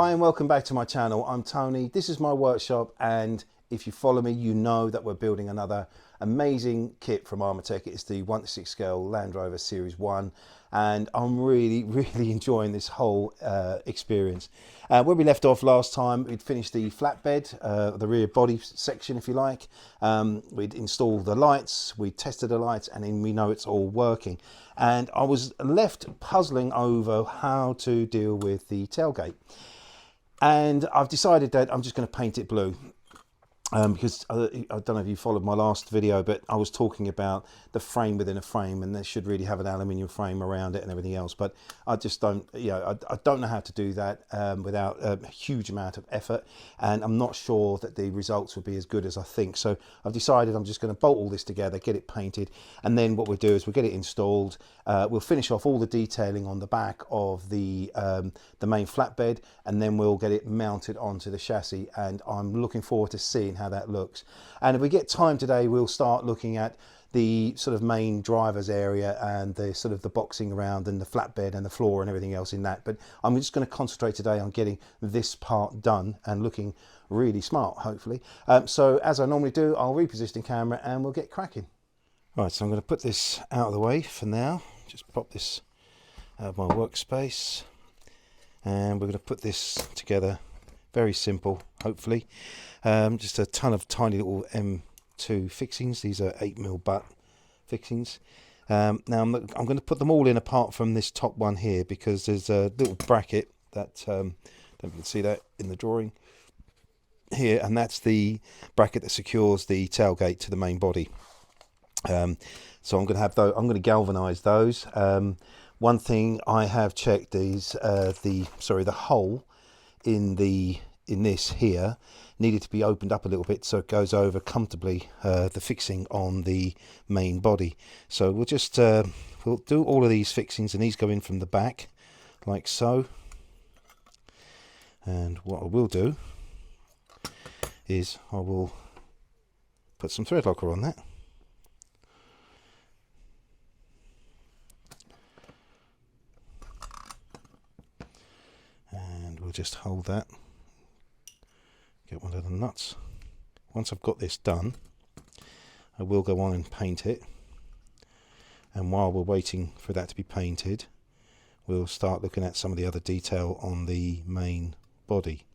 Hi and welcome back to my channel. I'm Tony. This is my workshop, and if you follow me you know that we're building another amazing kit from Armortek. It's the 1/6 scale Land Rover Series 1 and I'm really enjoying this whole experience. Where we left off last time, we'd finished the flatbed, the rear body section if you like. We'd installed the lights, we tested the lights, and then we know it's all working. And I was left puzzling over how to deal with the tailgate. And I've decided that I'm just going to paint it blue. Because I don't know if you followed my last video, but I was talking about the frame within a frame, and they should really have an aluminium frame around it and everything else. But I just don't, I don't know how to do that without a huge amount of effort, and I'm not sure that the results would be as good as I think. So I've decided I'm just going to bolt all this together, get it painted, and then what we'll do is we'll get it installed. We'll finish off all the detailing on the back of the main flatbed, and then we'll get it mounted onto the chassis. And I'm looking forward to seeing how that looks. And if we get time today, we'll start looking at the sort of main driver's area and the sort of the boxing around and the flatbed and the floor and everything else in that. But I'm just going to concentrate today on getting this part done and looking really smart, hopefully. So as I normally do, I'll reposition the camera and we'll get cracking. Right, so I'm going to put this out of the way for now. Just pop this out of my workspace, and we're going to put this together. Very simple, hopefully. Just a ton of tiny little M2 fixings. These are 8mm butt fixings. Now I'm going to put them all in apart from this top one here, because there's a little bracket that don't know if you can see that in the drawing here, and that's the bracket that secures the tailgate to the main body. So I'm going to have those. I'm going to galvanize those. One thing I have checked is the hole in this here needed to be opened up a little bit so it goes over comfortably the fixing on the main body. So we'll just we'll do all of these fixings, and these go in from the back like so. And what I will do is I will put some thread locker on that. We'll just hold that, get one of the nuts. Once I've got this done, I will go on and paint it, and while we're waiting for that to be painted, we'll start looking at some of the other detail on the main body.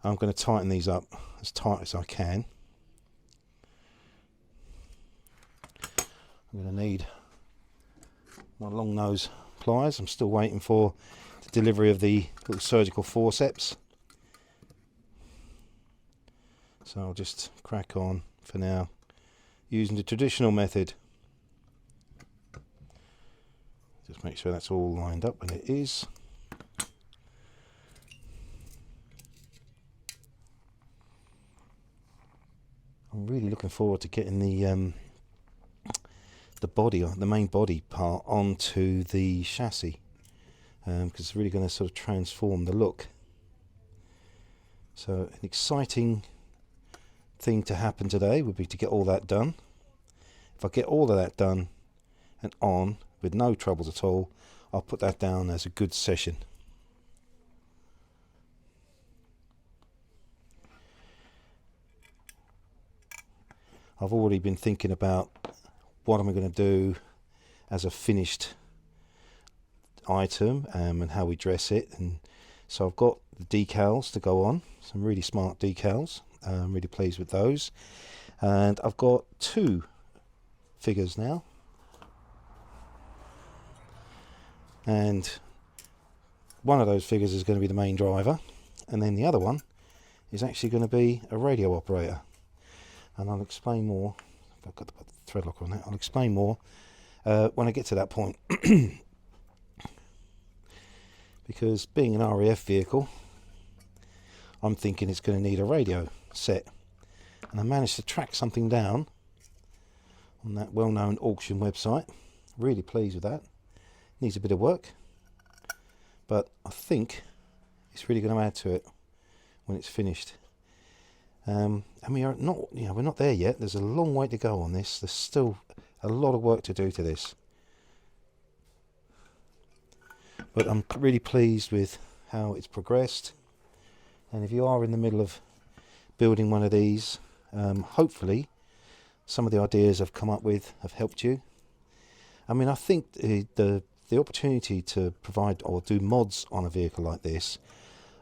I'm going to tighten these up as tight as I can. I'm going to need my long nose pliers. I'm still waiting for the delivery of the little surgical forceps, so I'll just crack on for now using the traditional method. Just make sure that's all lined up, and it is. I'm really looking forward to getting the body, the main body part, onto the chassis, because it's really going to sort of transform the look. So an exciting thing to happen today would be to get all that done. If I get all of that done and on with no troubles at all, I'll put that down as a good session. I've already been thinking about what am I going to do as a finished item, and how we dress it. And so I've got the decals to go on, some really smart decals. I'm really pleased with those, and I've got two figures now, and one of those figures is going to be the main driver, and then the other one is actually going to be a radio operator, and I'll explain more. I've got to put the thread locker on that. I'll explain more when I get to that point. Because being an RAF vehicle, I'm thinking it's going to need a radio set, and I managed to track something down on that well-known auction website. Really pleased with that. Needs a bit of work, but I think it's really going to add to it when it's finished. And we are not, we're not there yet. There's a long way to go on this. There's still a lot of work to do to this. But I'm really pleased with how it's progressed. And if you are in the middle of building one of these, hopefully some of the ideas I've come up with have helped you. I mean, I think the opportunity to provide or do mods on a vehicle like this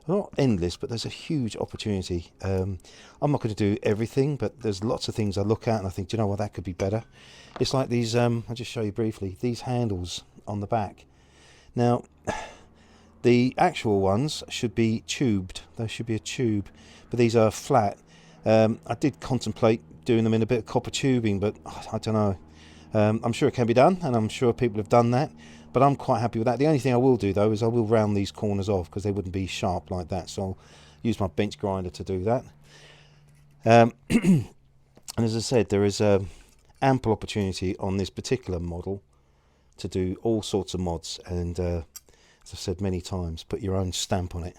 are not endless, but there's a huge opportunity. I'm not going to do everything, but there's lots of things I look at and I think, do you know what, that could be better. It's like these, I'll just show you briefly, these handles on the back. Now, the actual ones should be tubed. There should be a tube, but these are flat. I did contemplate doing them in a bit of copper tubing, but I don't know. I'm sure it can be done, and I'm sure people have done that, but I'm quite happy with that. The only thing I will do, though, is I will round these corners off because they wouldn't be sharp like that, so I'll use my bench grinder to do that. And as I said, there is ample opportunity on this particular model to do all sorts of mods, and as I've said many times, put your own stamp on it.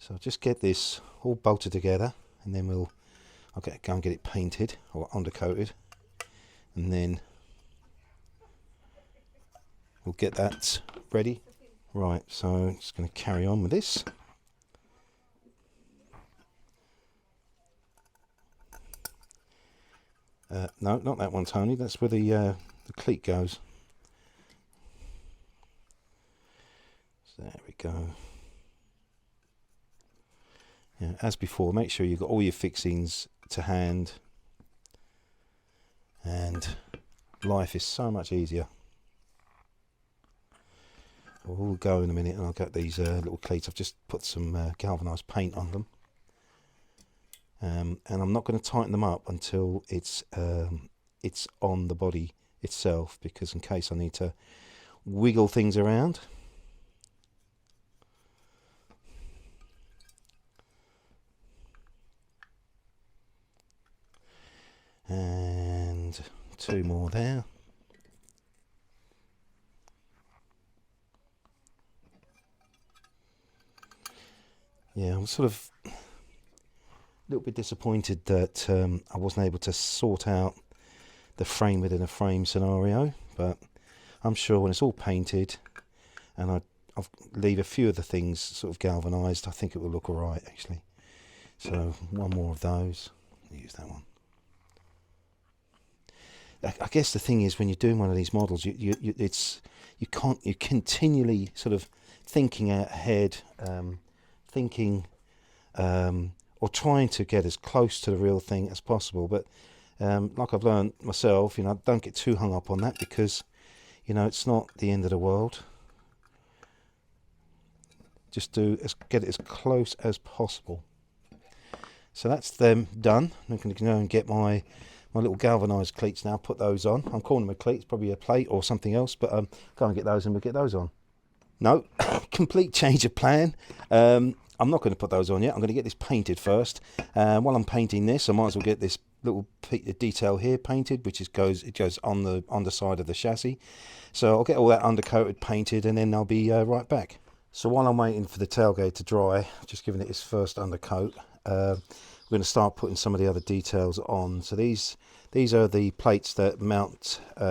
So I'll just get this all bolted together, and then I'll go and get it painted or undercoated, and then we'll get that ready. Right, so I'm just going to carry on with this. No, not that one, Tony. That's where the cleat goes. So there we go. Yeah, as before, make sure you've got all your fixings to hand, and life is so much easier. We'll go in a minute, and I'll get these little cleats. I've just put some galvanised paint on them, and I'm not going to tighten them up until it's on the body itself, because in case I need to wiggle things around. And 2 more there. Yeah, I'm sort of a little bit disappointed that I wasn't able to sort out the frame within a frame scenario, but I'm sure when it's all painted and I'll leave a few of the things sort of galvanised, I think it will look alright actually. So 1 more of those. Use that one. I guess the thing is, when you're doing one of these models, you're continually sort of thinking ahead, thinking or trying to get as close to the real thing as possible. But like I've learned myself, don't get too hung up on that, because it's not the end of the world. Just get it as close as possible. So that's them done. I'm going to go and get my little galvanised cleats now, put those on. I'm calling them a cleat, it's probably a plate or something else, but go and get those and we'll get those on. No, complete change of plan. I'm not going to put those on yet. I'm going to get this painted first. While I'm painting this, I might as well get this little detail here painted, which goes on the underside of the chassis. So I'll get all that undercoated, painted, and then I'll be right back. So while I'm waiting for the tailgate to dry, just giving it its first undercoat, we're going to start putting some of the other details on. So these are the plates that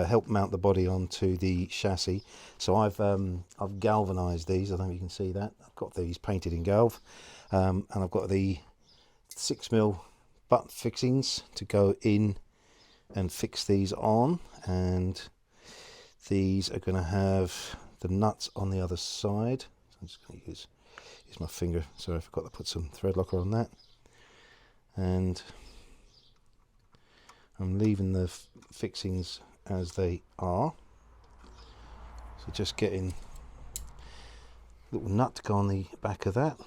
help mount the body onto the chassis. So I've galvanised these. I don't know if you can see that. I've got these painted in galv, and I've got the 6mm butt fixings to go in and fix these on, and these are going to have the nuts on the other side. So I'm just going to use my finger. Sorry, I forgot to put some thread locker on that. And I'm leaving the fixings as they are. So just getting a little nut to go on the back of that.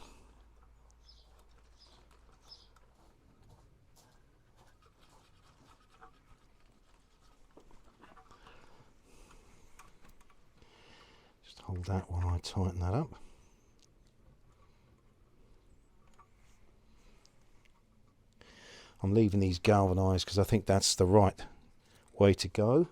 Just hold that while I tighten that up. I'm leaving these galvanised because I think that's the right way to go.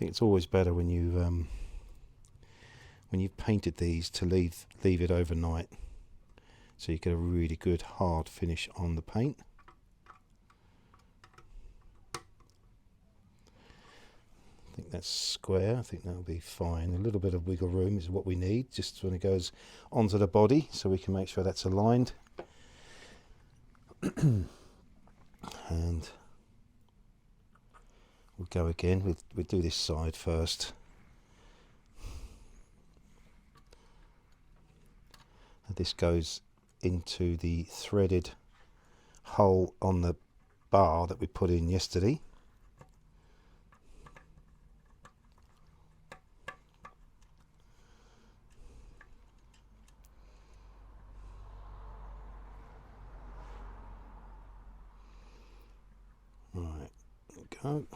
think it's always better when you've painted these to leave it overnight, so you get a really good hard finish on the paint. I think that's square. I think that'll be fine. A little bit of wiggle room is what we need, just when it goes onto the body, so we can make sure that's aligned. And we'll go again. We'll do this side first. And this goes into the threaded hole on the bar that we put in yesterday. Right, there we go.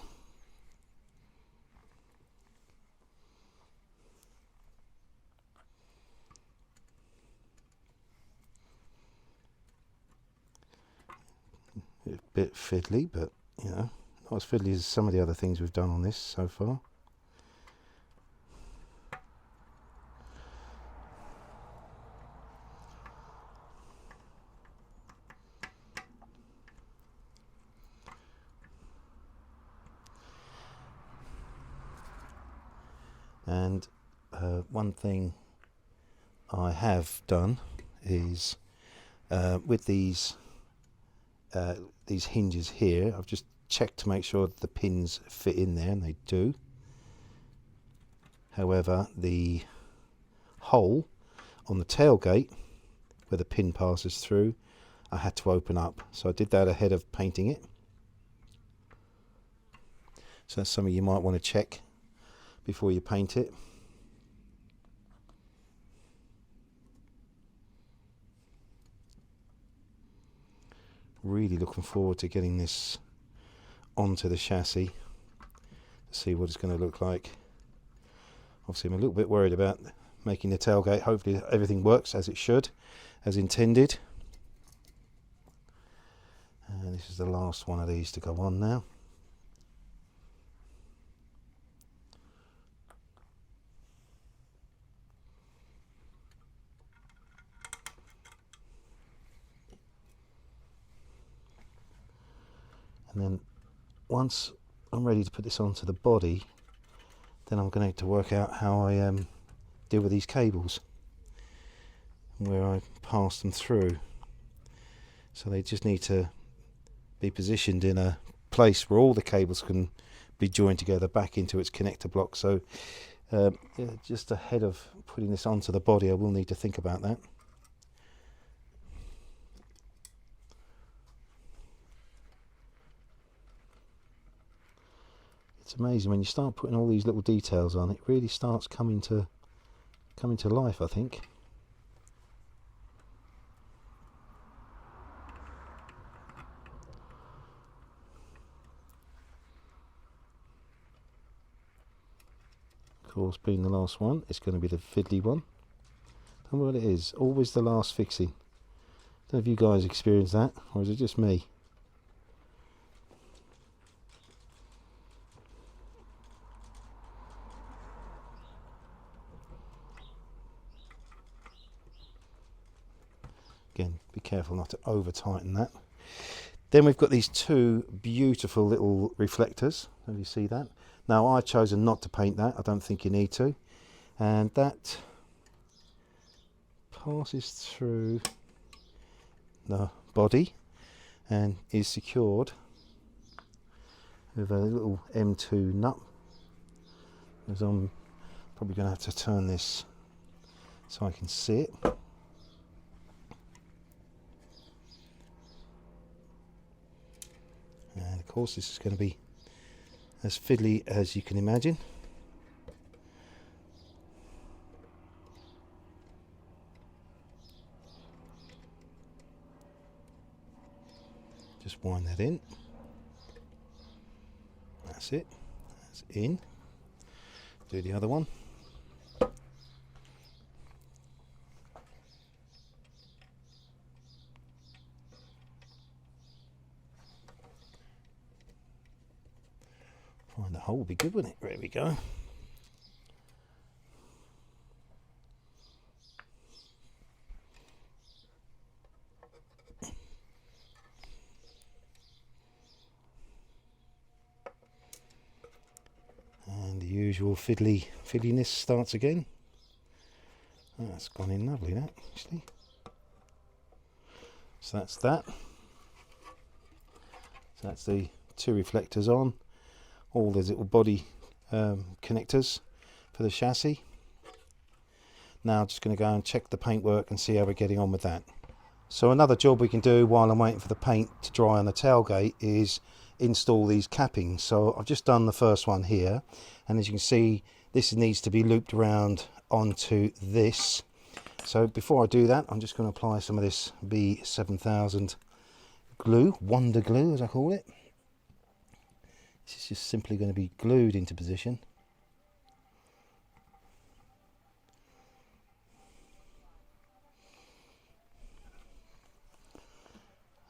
A bit fiddly, but you know, not as fiddly as some of the other things we've done on this so far. And one thing I have done is with these hinges here, I've just checked to make sure that the pins fit in there, and they do. However, the hole on the tailgate where the pin passes through, I had to open up, so I did that ahead of painting it. So that's something you might want to check before you paint it. Really looking forward to getting this onto the chassis to see what it's going to look like. Obviously I'm a little bit worried about making the tailgate. Hopefully everything works as it should, as intended. And this is the last one of these to go on now. And then once I'm ready to put this onto the body, then I'm going to need to work out how I deal with these cables, where I pass them through. So they just need to be positioned in a place where all the cables can be joined together back into its connector block. So yeah, just ahead of putting this onto the body, I will need to think about that. It's amazing when you start putting all these little details on, it really starts coming to life, I think. Of course, being the last one, it's going to be the fiddly one. Don't know what it is, always the last fixing. Don't know if you guys experience that, or is it just me? Again, be careful not to over tighten that. Then we've got these two beautiful little reflectors. Have you see that? Now I've chosen not to paint that. I don't think you need to. And that passes through the body and is secured with a little M2 nut. As I'm probably going to have to turn this so I can see it. And of course this is going to be as fiddly as you can imagine. Just wind that in. That's it. That's in. Do the other one. Find the hole would be good, wouldn't it? There we go. And the usual fiddliness starts again. Oh, that's gone in lovely, that, actually. So that's that. So that's the two reflectors on. All those little body connectors for the chassis. Now I'm just going to go and check the paintwork and see how we're getting on with that. So another job we can do while I'm waiting for the paint to dry on the tailgate is install these cappings. So I've just done the first one here, and as you can see, this needs to be looped around onto this. So before I do that, I'm just going to apply some of this B7000 glue, Wonder Glue as I call it. This is just simply going to be glued into position.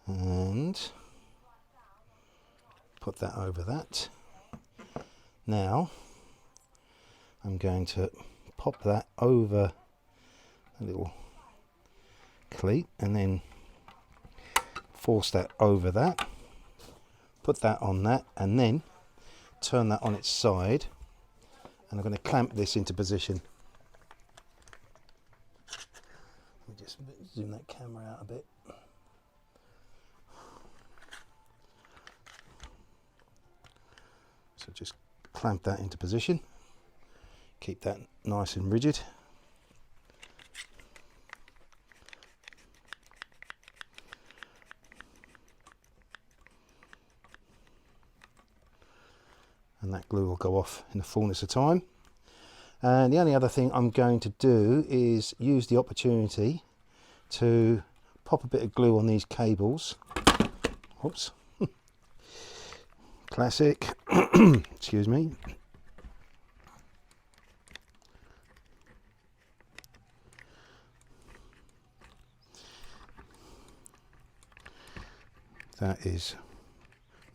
And put that over that. Now I'm going to pop that over a little cleat and then force that over that, put that on that, and then turn that on its side, and I'm going to clamp this into position. Let me just zoom that camera out a bit. So just clamp that into position, keep that nice and rigid. And that glue will go off in the fullness of time. And the only other thing I'm going to do is use the opportunity to pop a bit of glue on these cables. Whoops. Classic. Excuse me. That is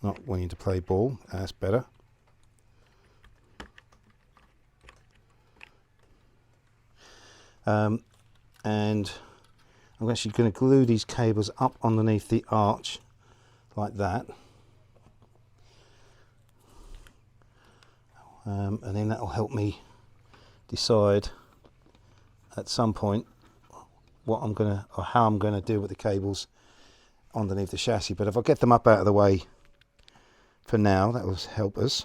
not wanting to play ball. That's better. And I'm actually going to glue these cables up underneath the arch like that, and then that will help me decide at some point what I'm going to, or how I'm going to deal with the cables underneath the chassis. But if I get them up out of the way for now, that will help us.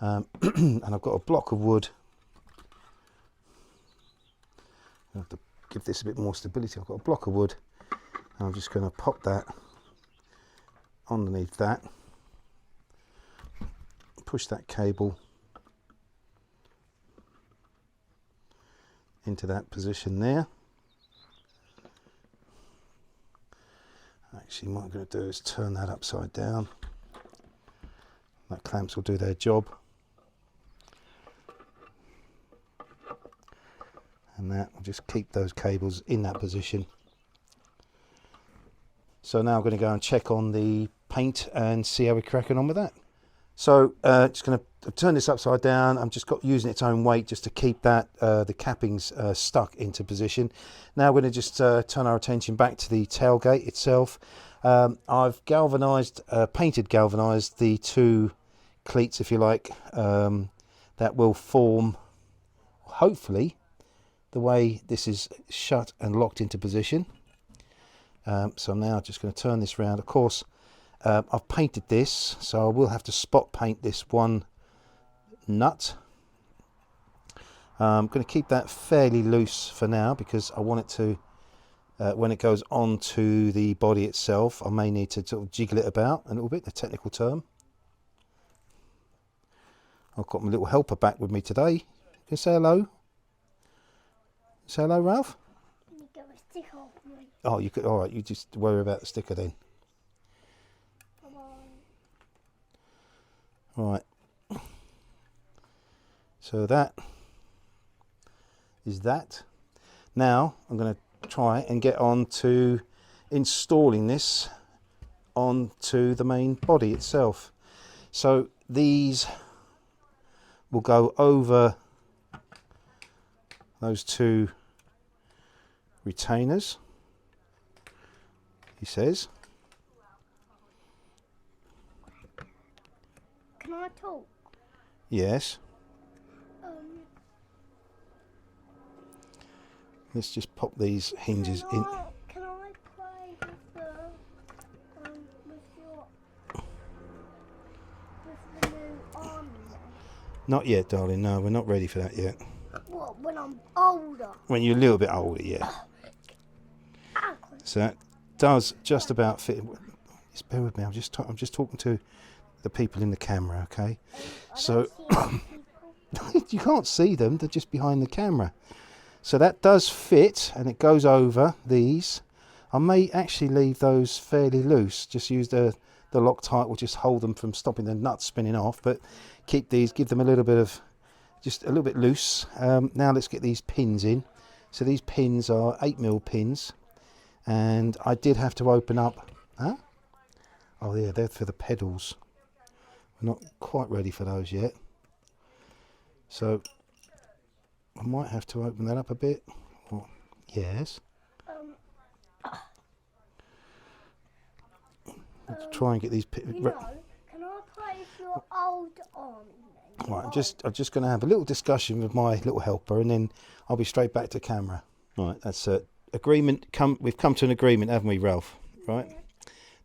And I've got a block of wood. I have to give this a bit more stability. I've got a block of wood, and I'm just going to pop that underneath that, push that cable into that position there. Actually, what I'm going to do is turn that upside down. That clamps will do their job. And that will just keep those cables in that position. So now I'm going to go and check on the paint and see how we're cracking on with that. So just going to turn this upside down. I'm just using its own weight just to keep that the cappings stuck into position. Now we're going to just turn our attention back to the tailgate itself. I've painted galvanized the two cleats, if you like, that will form, hopefully, the way this is shut and locked into position. So I'm now just going to turn this round. Of course, I've painted this, so I will have to spot paint this one nut. I'm going to keep that fairly loose for now because I want it to, when it goes onto the body itself, I may need to sort of jiggle it about a little bit, the technical term. I've got my little helper back with me today. Can you say hello? Say hello, Ralph. You got a sticker off me. Oh, you could. All right, you just worry about the sticker then. Come on. All right. So that is that. Now I'm going to try and get on to installing this onto the main body itself. So these will go over those two retainers, he says. Can I talk? Yes. Um, Let's just pop these hinges in. Can I play with the with the new army then? Not yet, darling. No, we're not ready for that yet. What, when I'm older? When you're a little bit older, yeah. So that does just about fit. Just bear with me. I'm just talking to the people in the camera, okay? So you can't see them. They're just behind the camera. So that does fit, and it goes over these. I may actually leave those fairly loose. Just use the Loctite will just hold them from stopping the nuts spinning off. But keep these, give them a little bit of, just a little bit loose. Now let's get these pins in. So these pins are 8mm pins, and I did have to open up. Huh? Oh yeah, they're for the pedals. We're not quite ready for those yet. So I might have to open that up a bit. Oh, yes. Let's try and get these. You know, can I play with your old army? Right, I'm just going to have a little discussion with my little helper, and then I'll be straight back to camera. Right, that's agreement. We've come to an agreement, haven't we, Ralph? Right. Yeah.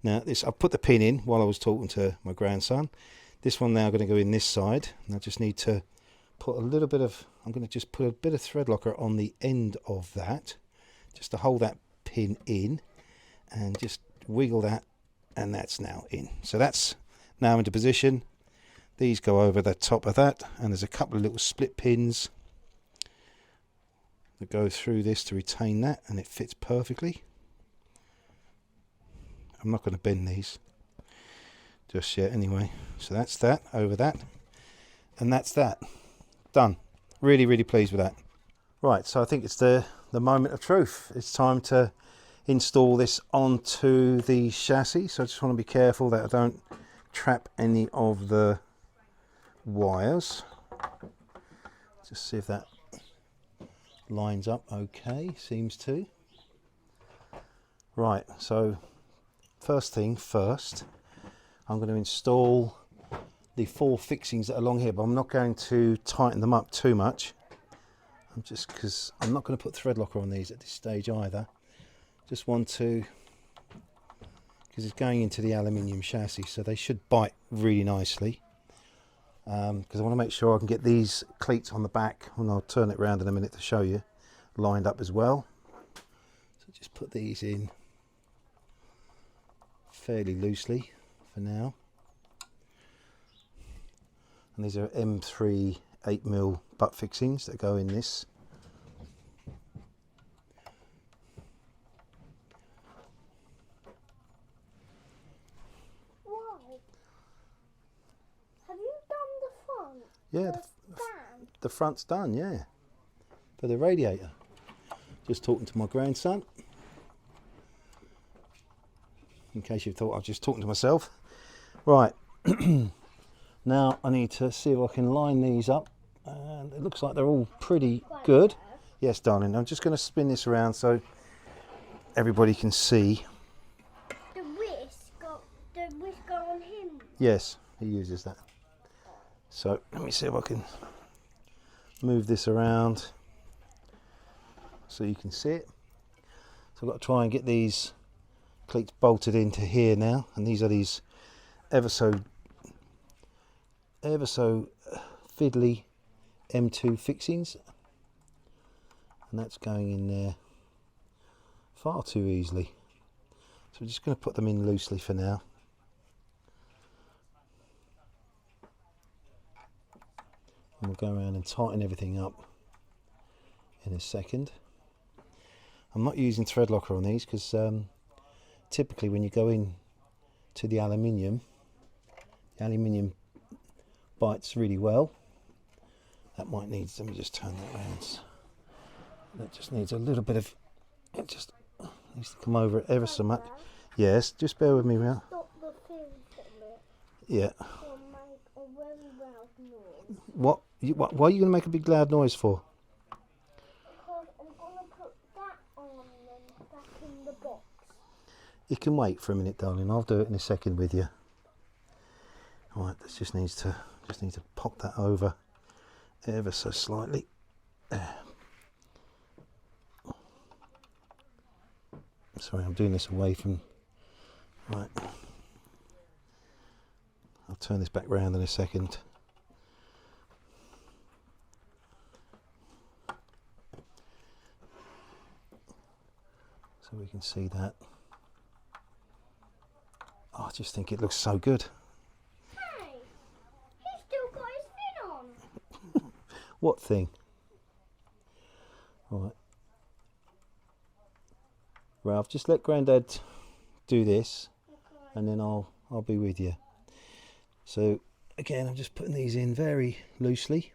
Now this, I put the pin in while I was talking to my grandson. This one now going to go in this side, and I just need to put a little bit of. I'm going to just put a bit of thread locker on the end of that, just to hold that pin in, and just wiggle that, and that's now in. So that's now into position. These go over the top of that, and there's a couple of little split pins that go through this to retain that, and it fits perfectly. I'm not going to bend these just yet anyway. So that's that over that, and that's that done. Really, really pleased with that. Right, so I think it's the moment of truth. It's time to install this onto the chassis. So I just want to be careful that I don't trap any of the wires. Just see if that lines up okay. Seems to. Right, so first thing first, I'm going to install the 4 fixings that are along here, but I'm not going to tighten them up too much. Because I'm not going to put thread locker on these at this stage either. Just want to, because it's going into the aluminium chassis, so they should bite really nicely. Because I want to make sure I can get these cleats on the back, and I'll turn it around in a minute to show you, lined up as well. So just put these in fairly loosely for now. And these are M3 8mm butt fixings that go in this. Why? Have you done the front? Yeah, the front's done, yeah. For the radiator. Just talking to my grandson. In case you thought I was just talking to myself. Right. Now I need to see if I can line these up, and it looks like they're all pretty good. Yes, darling. I'm just going to spin this around so everybody can see. The wrist go on him. Yes, he uses that. So let me see if I can move this around so you can see it. So I've got to try and get these cleats bolted into here now, and these are these ever so fiddly M2 fixings, and that's going in there far too easily. So we're just going to put them in loosely for now. And we'll go around and tighten everything up in a second. I'm not using thread locker on these because typically when you go in to the aluminium bites really well. That might need, let me just turn that around. That just needs a little bit of, it just needs to come over ever so much. Yes, just bear with me now. Stop the thing from it. Yeah. Or What? Why are you going to make a big loud noise for? Because I'm gonna put that on and back in the box. You can wait for a minute, darling. I'll do it in a second with you. All right, this just need to pop that over ever so slightly. There. Sorry, I'm doing this away from. Right. I'll turn this back round in a second. So we can see that. Oh, I just think it looks so good. Hey, he's still got his fin on. What thing? All right. Ralph, just let Grandad do this, and then I'll be with you. So again, I'm just putting these in very loosely.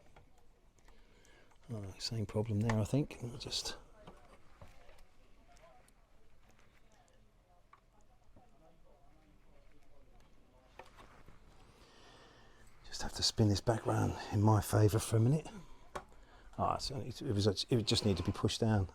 Oh, same problem there, I think. I'll just have to spin this back round in my favour for a minute. Ah, so it just needed to be pushed down.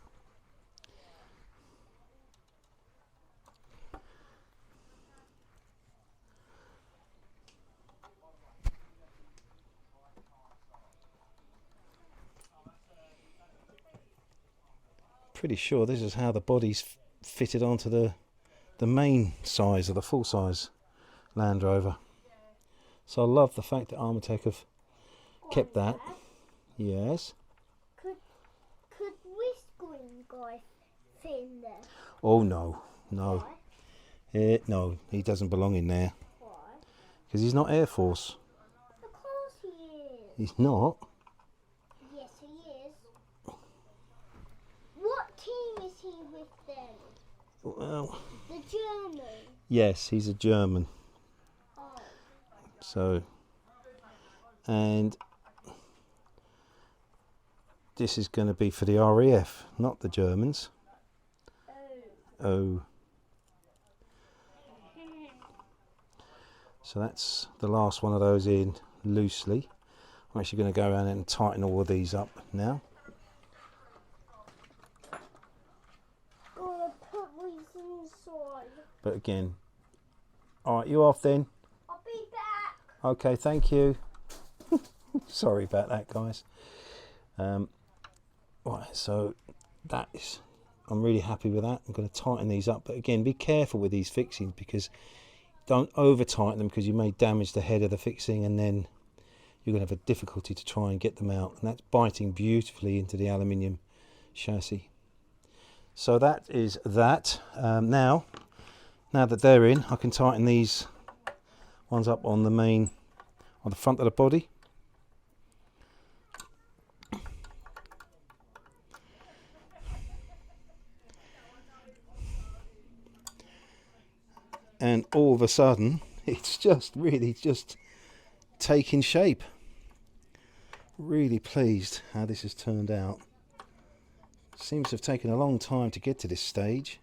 Pretty sure this is how the body's fitted onto the main size of the full size Land Rover. So I love the fact that Armortek have kept that. Yes. Could Whiskering guy fit in there? Oh no, no. Why? No, he doesn't belong in there. Why? Because he's not Air Force. Of course he is. He's not. Yes, he is. What team is he with then? Well, The German. yes, he's a German. Oh. So, and this is going to be for the RAF, not the Germans. Oh. So that's the last one of those in loosely. I'm actually going to go around and tighten all of these up now. Gonna put these inside. But again, all right, you off then? I'll be back. Okay, thank you. Sorry about that, guys. Right, so that is, I'm really happy with that. I'm going to tighten these up, but again, be careful with these fixings, because don't over tighten them, because you may damage the head of the fixing, and then you're going to have a difficulty to try and get them out, and that's biting beautifully into the aluminium chassis. So that is that. Now that they're in, I can tighten these ones up on the main, on the front of the body. And all of a sudden, it's just really just taking shape. Really pleased how this has turned out. Seems to have taken a long time to get to this stage.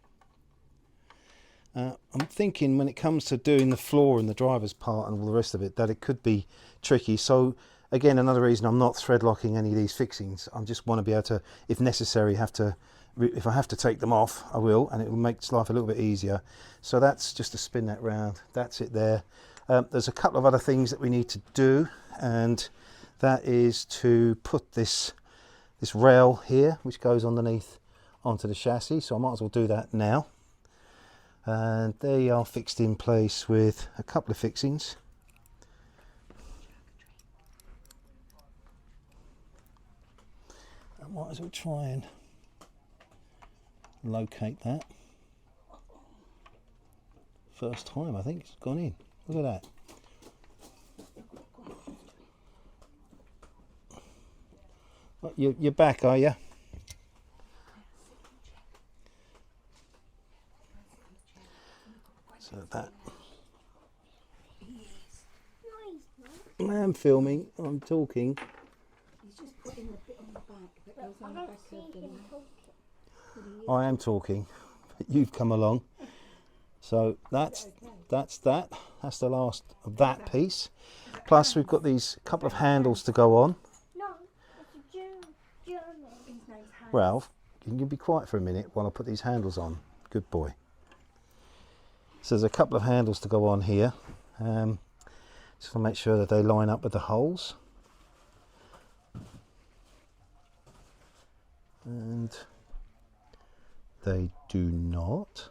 I'm thinking when it comes to doing the floor and the driver's part and all the rest of it, that it could be tricky. So again, another reason I'm not thread locking any of these fixings. I just want to be able to, if necessary, if I have to take them off, I will, and it will make life a little bit easier. So that's just to spin that round. That's it there. There's a couple of other things that we need to do, and that is to put this rail here, which goes underneath onto the chassis. So I might as well do that now. And they are fixed in place with a couple of fixings. I might as well try and locate that. First time I think it's gone in. Look at that. Oh, you're back, are you? So that. I'm filming. I'm talking. He's just putting the bit on the back that goes on the back of the I am talking, but you've come along. So that's that. That's the last of that piece. Plus we've got these couple of handles to go on. No, it's a German. His name's Hans. Ralph, can you be quiet for a minute while I put these handles on? Good boy. So there's a couple of handles to go on here. Just to make sure that they line up with the holes. And they do not,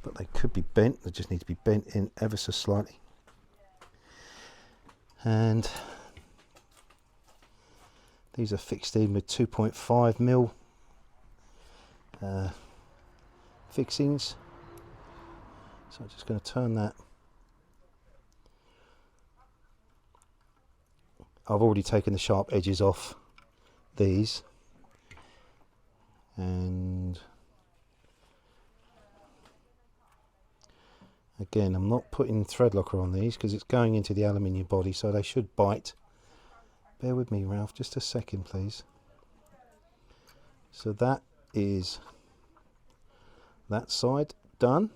but they could be bent. They just need to be bent in ever so slightly. And these are fixed in with 2.5mm fixings. So I'm just going to turn that. I've already taken the sharp edges off these, and again I'm not putting thread locker on these because it's going into the aluminium body, so they should bite. Bear with me, Ralph, just a second please. So that is that side done.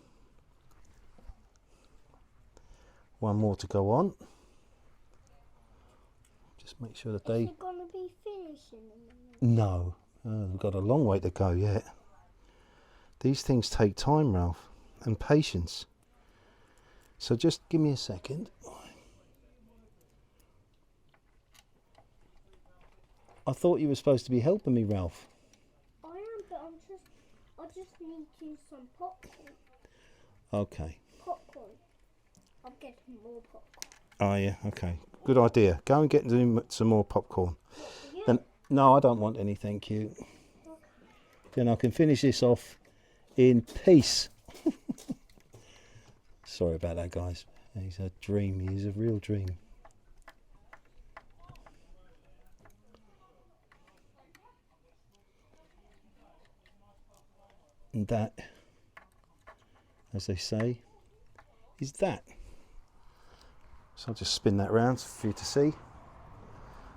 One more to go on. Just make sure that Is they... it going to be finishing in a minute? No, we've got a long way to go yet. These things take time, Ralph, and patience. So just give me a second. I thought you were supposed to be helping me, Ralph. I am, but I just need to use some popcorn. Okay. Popcorn. I'm getting more popcorn. Oh yeah, okay. Good idea. Go and get some more popcorn. Yeah. And no, I don't want any, thank you. Okay. Then I can finish this off in peace. Sorry about that, guys. He's a dream. He's a real dream. And that, as they say, is that. So I'll just spin that round for you to see.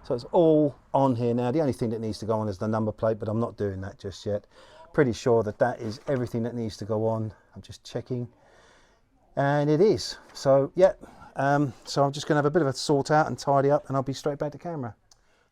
So it's all on here now. The only thing that needs to go on is the number plate, but I'm not doing that just yet. Pretty sure that that is everything that needs to go on. I'm just checking. And it is. So, yeah. So I'm just going to have a bit of a sort out and tidy up, and I'll be straight back to camera.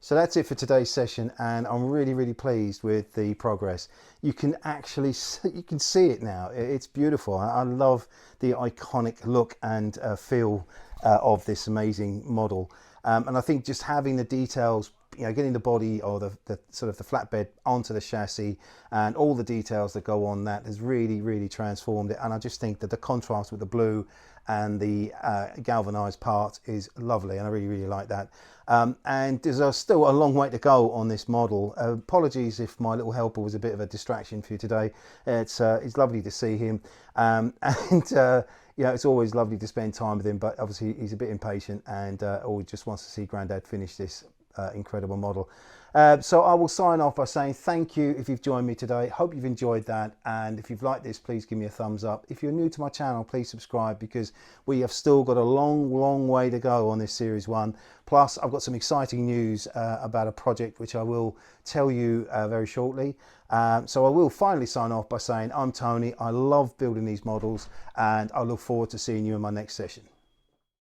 So that's it for today's session, and I'm really pleased with the progress. You can actually see it now. It's beautiful. I love the iconic look and feel of this amazing model, and I think just having the details, you know, getting the body or the sort of the flatbed onto the chassis and all the details that go on that has really transformed it. And I just think that the contrast with the blue and the galvanized part is lovely, and I really like that. And there's still a long way to go on this model. Apologies if my little helper was a bit of a distraction for you today. It's lovely to see him, and you know, it's always lovely to spend time with him, but obviously he's a bit impatient and always just wants to see Grandad finish this incredible model. So I will sign off by saying thank you if you've joined me today. Hope you've enjoyed that, and if you've liked this, please give me a thumbs up. If you're new to my channel, please subscribe, because we have still got a long way to go on this series 1. Plus I've got some exciting news about a project which I will tell you very shortly. So I will finally sign off by saying I'm Tony. I love building these models, and I look forward to seeing you in my next session.